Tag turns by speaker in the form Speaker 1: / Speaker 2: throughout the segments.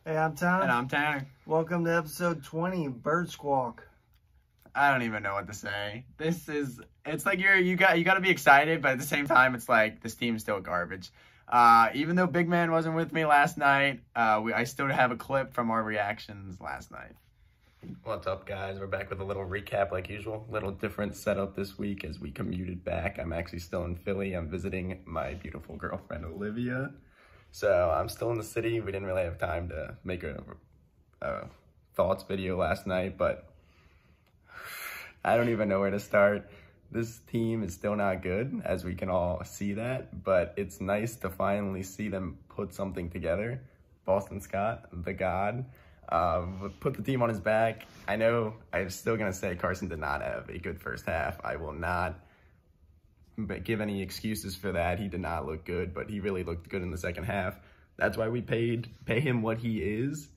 Speaker 1: Hey, I'm Tom.
Speaker 2: And I'm Tanner.
Speaker 1: Welcome to episode 20 of Bird Squawk.
Speaker 2: I don't even know what to say. It's like you got to be excited, but at the same time, it's like this team's still garbage. Even though Big Man wasn't with me last night, I still have a clip from our reactions last night.
Speaker 3: What's up, guys? We're back with a little recap like usual. Little different setup this week as we commuted back. I'm actually still in Philly. I'm visiting my beautiful girlfriend, Olivia. So I'm still in the city. We didn't really have time to make a thoughts video last night, but I don't even know where to start. This team is still not good, as we can all see that, but it's nice to finally see them put something together. Boston Scott, the God, put the team on his back. I know I'm still going to say Carson did not have a good first half. I will not give any excuses for that. He did not look good, but he really looked good in the second half. That's why we pay him what he is.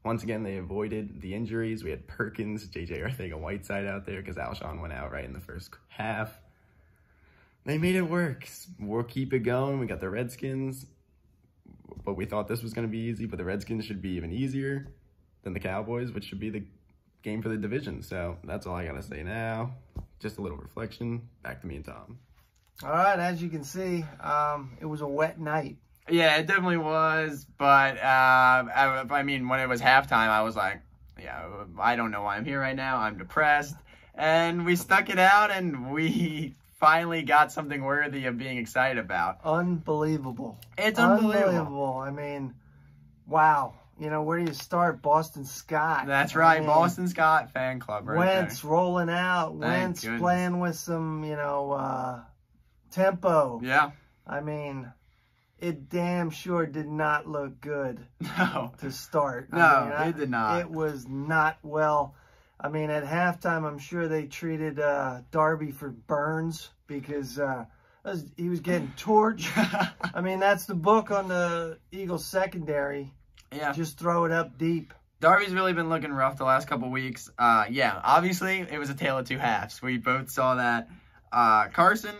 Speaker 3: Once again, they avoided the injuries. We had Perkins, JJ Arcega-Whiteside out there because Alshon went out right in the first half. They made it work. We'll keep it going. We got the Redskins, but we thought this was going to be easy, but the Redskins should be even easier than the Cowboys, which should be the game for the division. So that's all I got to say now. Just a little reflection. Back to me and Tom.
Speaker 1: All right, as you can see, it was a wet night.
Speaker 2: Yeah, it definitely was, but I mean, when it was halftime, I was like, yeah, I don't know why I'm here right now. I'm depressed, and we stuck it out, and we finally got something worthy of being excited about.
Speaker 1: Unbelievable.
Speaker 2: It's unbelievable.
Speaker 1: Unbelievable. I mean, wow. You know, where do you start? Boston Scott.
Speaker 2: That's right,
Speaker 1: I mean,
Speaker 2: Boston Scott fan club right
Speaker 1: Wentz
Speaker 2: there.
Speaker 1: rolling out. Wentz playing with some, tempo.
Speaker 2: Yeah.
Speaker 1: I mean, it damn sure did not look good to start.
Speaker 2: No, it did not.
Speaker 1: It was not well. I mean, at halftime, I'm sure they treated Darby for burns because he was getting torched. I mean, that's the book on the Eagles secondary.
Speaker 2: Yeah.
Speaker 1: Just throw it up deep.
Speaker 2: Darby's really been looking rough the last couple weeks. Yeah, obviously, it was a tale of two halves. We both saw that. Carson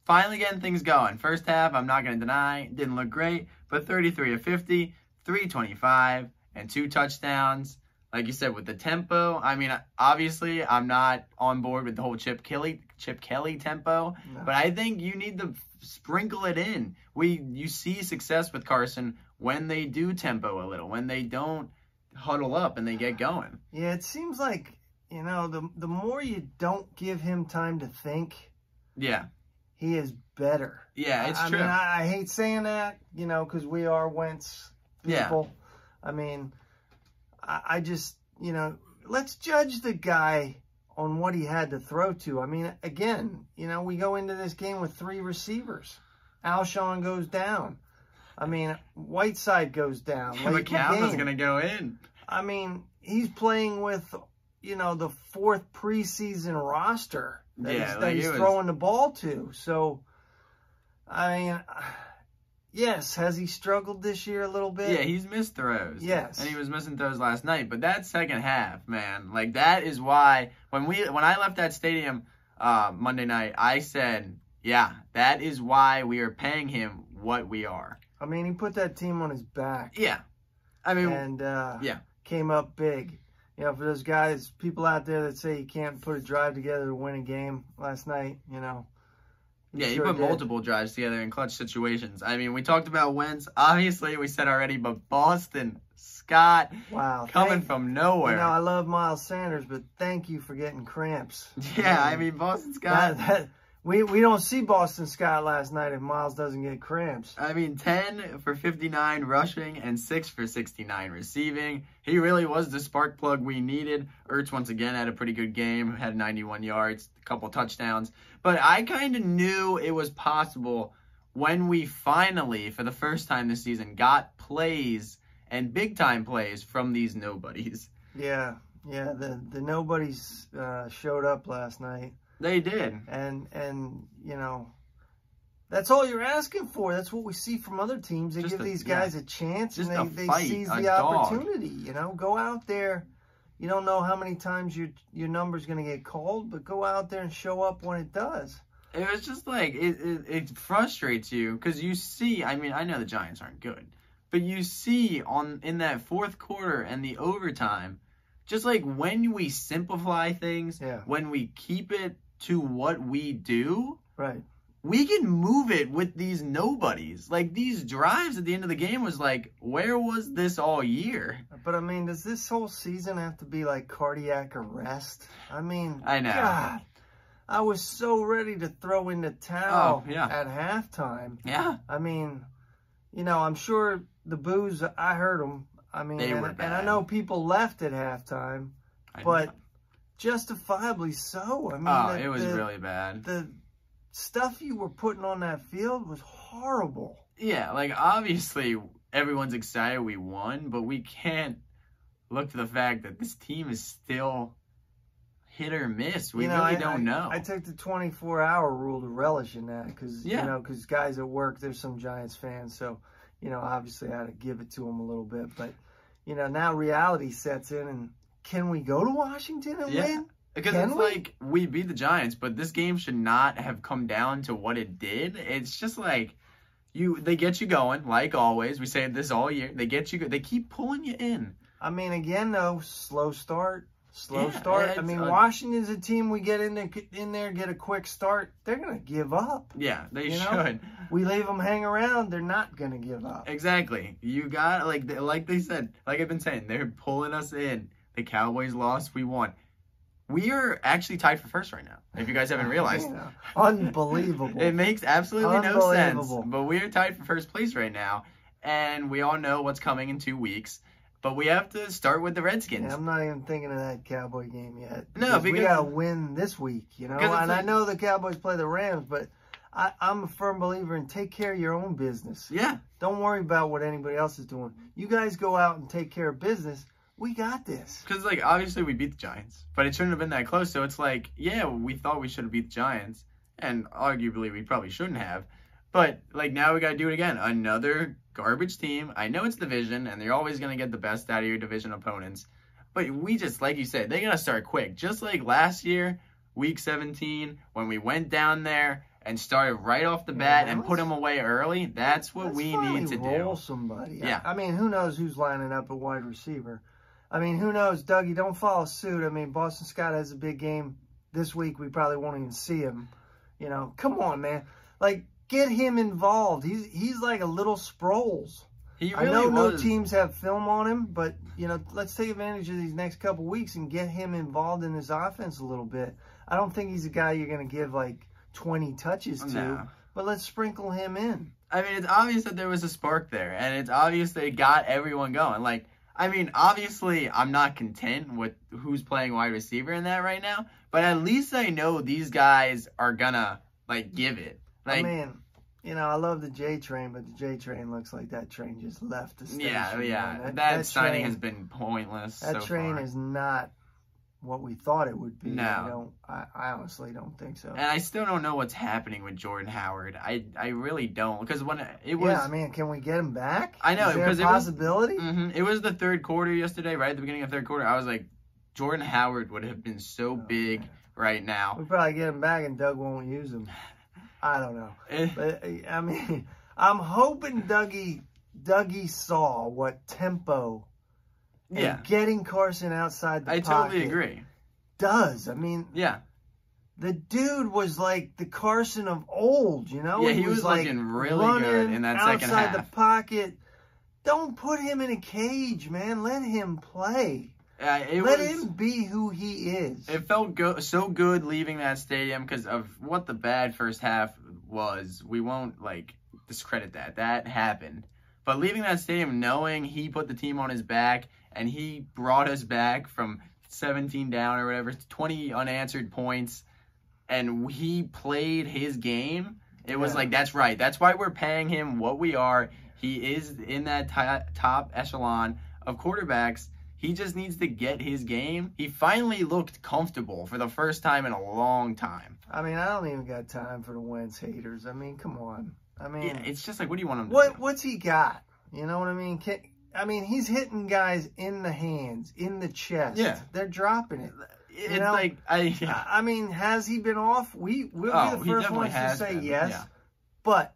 Speaker 2: finally getting things going. First half, I'm not going to deny, didn't look great, but 33 of 50, 325, and 2 touchdowns. Like you said, with the tempo, I mean, obviously, I'm not on board with the whole Chip Kelly tempo, no. But I think you need to sprinkle it in. You see success with Carson when they do tempo a little, when they don't huddle up and they get going.
Speaker 1: Yeah, it seems like, the more you don't give him time to think,
Speaker 2: yeah,
Speaker 1: he is better.
Speaker 2: Yeah, it's true.
Speaker 1: I mean, I hate saying that, because we are Wentz people.
Speaker 2: Yeah.
Speaker 1: I mean, I just, let's judge the guy on what he had to throw to. I mean, again, we go into this game with 3 receivers. Alshon goes down. I mean, Whiteside goes down.
Speaker 2: McCown's going to go in.
Speaker 1: I mean, he's playing with, the 4th preseason roster that he's throwing the ball to. So, I mean, yes, has he struggled this year a little bit?
Speaker 2: Yeah, he's missed throws.
Speaker 1: Yes.
Speaker 2: And he was missing throws last night. But that second half, man, like that is why when I left that stadium Monday night, I said, yeah, that is why we are paying him what we are.
Speaker 1: I mean, he put that team on his back.
Speaker 2: Yeah. I mean,
Speaker 1: and
Speaker 2: yeah,
Speaker 1: came up big. For those guys, people out there that say you can't put a drive together to win a game last night,
Speaker 2: Yeah, he put multiple drives together in clutch situations. I mean, we talked about Wentz. Obviously, we said already, but Boston Scott,
Speaker 1: wow,
Speaker 2: coming from nowhere.
Speaker 1: I love Miles Sanders, but thank you for getting cramps.
Speaker 2: Yeah, I mean, Boston Scott.
Speaker 1: We don't see Boston Scott last night if Miles doesn't get cramps.
Speaker 2: I mean, 10 for 59 rushing and 6 for 69 receiving. He really was the spark plug we needed. Ertz, once again, had a pretty good game, had 91 yards, a couple touchdowns. But I kind of knew it was possible when we finally, for the first time this season, got plays and big-time plays from these nobodies.
Speaker 1: Yeah, the nobodies showed up last night.
Speaker 2: They did.
Speaker 1: And that's all you're asking for. That's what we see from other teams. They give these guys a chance and they seize the opportunity. Go out there. You don't know how many times your number's going to get called, but go out there and show up when it does.
Speaker 2: It was just like, it frustrates you because you see, I mean, I know the Giants aren't good, But you see in that fourth quarter and the overtime, just like when we simplify things, when we keep it to what we do,
Speaker 1: right,
Speaker 2: we can move it with these nobodies. Like, these drives at the end of the game was like, where was this all year?
Speaker 1: But, I mean, does this whole season have to be like cardiac arrest? I mean,
Speaker 2: I know.
Speaker 1: God, I was so ready to throw in the towel
Speaker 2: yeah.
Speaker 1: at halftime.
Speaker 2: Yeah.
Speaker 1: I mean, you know, I'm sure the boos, I heard them. I mean,
Speaker 2: they were bad.
Speaker 1: And I know people left at halftime, but justifiably so. I mean,
Speaker 2: it was really bad.
Speaker 1: The stuff you were putting on that field was horrible.
Speaker 2: Yeah, like, obviously everyone's excited we won, but we can't look to the fact that this team is still hit or miss. We really don't know.
Speaker 1: I took the 24-hour rule to relish in that because, you know, because guys at work, there's some Giants fans, so, you know, obviously I had to give it to them a little bit. But, you know, now reality sets in, and can we go to Washington and win?
Speaker 2: Because it's like, we beat the Giants, but this game should not have come down to what it did. It's just like, they get you going, like always. We say this all year. They get you, they keep pulling you in.
Speaker 1: I mean, again, though, slow start. I mean, Washington's a team we get in there, get a quick start. They're going to give up.
Speaker 2: Yeah, they should.
Speaker 1: We leave them hang around. They're not going to give up.
Speaker 2: Exactly. You got, like they said, like I've been saying, they're pulling us in. The Cowboys lost. We won. We are actually tied for first right now, if you guys haven't realized.
Speaker 1: Unbelievable.
Speaker 2: It makes absolutely no sense. But we are tied for first place right now, and we all know what's coming in 2 weeks. But we have to start with the Redskins.
Speaker 1: Yeah, I'm not even thinking of that Cowboy game yet.
Speaker 2: No, because
Speaker 1: we got to win this week, you know. And I know the Cowboys play the Rams, but I'm a firm believer in take care of your own business.
Speaker 2: Yeah.
Speaker 1: Don't worry about what anybody else is doing. You guys go out and take care of business. We got this.
Speaker 2: Because, like, obviously we beat the Giants, but it shouldn't have been that close. So it's like, yeah, we thought we should have beat the Giants, and arguably we probably shouldn't have. But, like, now we got to do it again. Another garbage team. I know it's division, and they're always going to get the best out of your division opponents. But we just, like you said, they got to start quick. Just like last year, week 17, when we went down there and started right off the bat and put them away early, that's what we need to
Speaker 1: roll
Speaker 2: do.
Speaker 1: Somebody.
Speaker 2: Yeah.
Speaker 1: I mean, who knows who's lining up at wide receiver. I mean, who knows? Dougie, don't follow suit. I mean, Boston Scott has a big game this week. We probably won't even see him. You know, come on, man. Like, get him involved. He's like a little Sproles.
Speaker 2: He really
Speaker 1: I know no teams have film on him, but, you know, let's take advantage of these next couple weeks and get him involved in this offense a little bit. I don't think he's a guy you're going to give, like, 20 touches to, but let's sprinkle him in.
Speaker 2: I mean, it's obvious that there was a spark there, and it's obvious that it got everyone going. Like, I mean, obviously, I'm not content with who's playing wide receiver in that right now, but at least I know these guys are gonna, like, give it. Like,
Speaker 1: I mean, you know, I love the J train, but the J train looks like that train just left the station.
Speaker 2: Yeah. That signing has been pointless.
Speaker 1: That train is not what we thought it would be.
Speaker 2: No.
Speaker 1: I honestly don't think so.
Speaker 2: And I still don't know what's happening with Jordan Howard. I really don't, because when it was...
Speaker 1: Yeah, I mean, can we get him back?
Speaker 2: I know, because
Speaker 1: it was a possibility.
Speaker 2: It was the third quarter yesterday, right at the beginning of the third quarter. I was like, Jordan Howard would have been so big right now.
Speaker 1: We probably get him back and Doug won't use him. I don't know. But, I mean, I'm hoping Dougie saw what tempo and getting Carson outside the pocket.
Speaker 2: I totally agree.
Speaker 1: Does. I mean, the dude was like the Carson of old, you know?
Speaker 2: Yeah, he was like looking really good in that second half.
Speaker 1: Outside the pocket. Don't put him in a cage, man. Let him play. Let him be who he is.
Speaker 2: It felt so good leaving that stadium because of what the bad first half was. We won't, like, discredit that. That happened. But leaving that stadium knowing he put the team on his back and he brought us back from 17 down or whatever, 20 unanswered points, and he played his game, it was like, that's right. That's why we're paying him what we are. He is in that top echelon of quarterbacks. He just needs to get his game. He finally looked comfortable for the first time in a long time.
Speaker 1: I mean, I don't even got time for the Wentz haters. I mean, come on. I mean,
Speaker 2: it's just like, what do you want him to do?
Speaker 1: What's he got? You know what I mean? He's hitting guys in the hands, in the chest.
Speaker 2: Yeah.
Speaker 1: They're dropping it.
Speaker 2: It's like,
Speaker 1: I mean, has he been off? We'll be the first ones to say yes. Yeah. But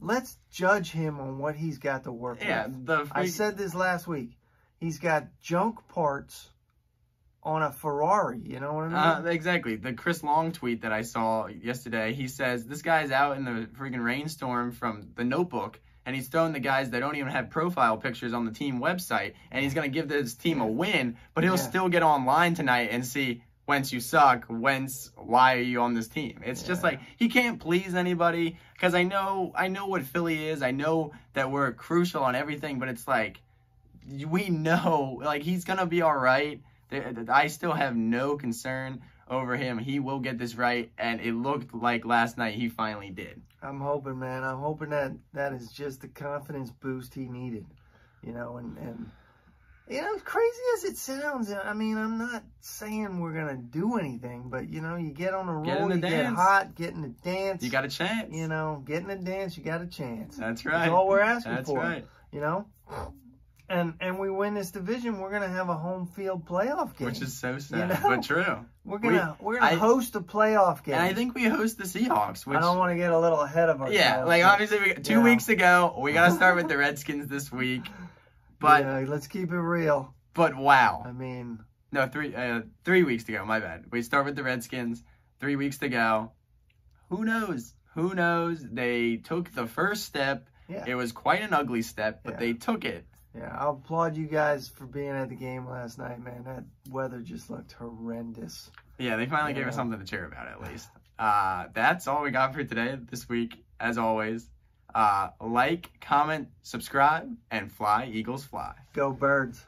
Speaker 1: let's judge him on what he's got to work with. I said this last week. He's got junk parts on a Ferrari, you know what I mean?
Speaker 2: Exactly. The Chris Long tweet that I saw yesterday, he says, this guy's out in the freaking rainstorm from The Notebook, and he's throwing the guys that don't even have profile pictures on the team website, and he's going to give this team a win, but he'll still get online tonight and see, Wentz, you suck. Wentz, why are you on this team? It's just like, he can't please anybody, because I know what Philly is. I know that we're crucial on everything, but it's like, we know, like, he's going to be all right. I still have no concern over him. He will get this right, and it looked like last night he finally did.
Speaker 1: I'm hoping, man. I'm hoping that is just the confidence boost he needed, you know, and you know, as crazy as it sounds, I mean, I'm not saying we're going to do anything, but, you know, you get on a roll, you get hot, get in the dance.
Speaker 2: You got a chance.
Speaker 1: You know, get in the dance, you got a chance.
Speaker 2: That's right.
Speaker 1: That's all we're asking
Speaker 2: That's
Speaker 1: for.
Speaker 2: Right.
Speaker 1: You know? And we win this division, we're gonna have a home field playoff game,
Speaker 2: which is so sad,
Speaker 1: you know?
Speaker 2: but true.
Speaker 1: We're gonna host a playoff game,
Speaker 2: and I think we host the Seahawks. Which,
Speaker 1: I don't want to get a little ahead of ourselves.
Speaker 2: Yeah, like obviously we got 2 weeks to go. We gotta start with the Redskins this week, but
Speaker 1: let's keep it real.
Speaker 2: But wow,
Speaker 1: I mean,
Speaker 2: no, 3 weeks to go. My bad. We start with the Redskins. 3 weeks to go. Who knows? Who knows? They took the first step.
Speaker 1: Yeah.
Speaker 2: It was quite an ugly step, but they took it.
Speaker 1: Yeah, I'll applaud you guys for being at the game last night, man. That weather just looked horrendous.
Speaker 2: Yeah, they finally gave us something to cheer about, at least. That's all we got for today, this week, as always. Like, comment, subscribe, and fly, Eagles, fly.
Speaker 1: Go Birds.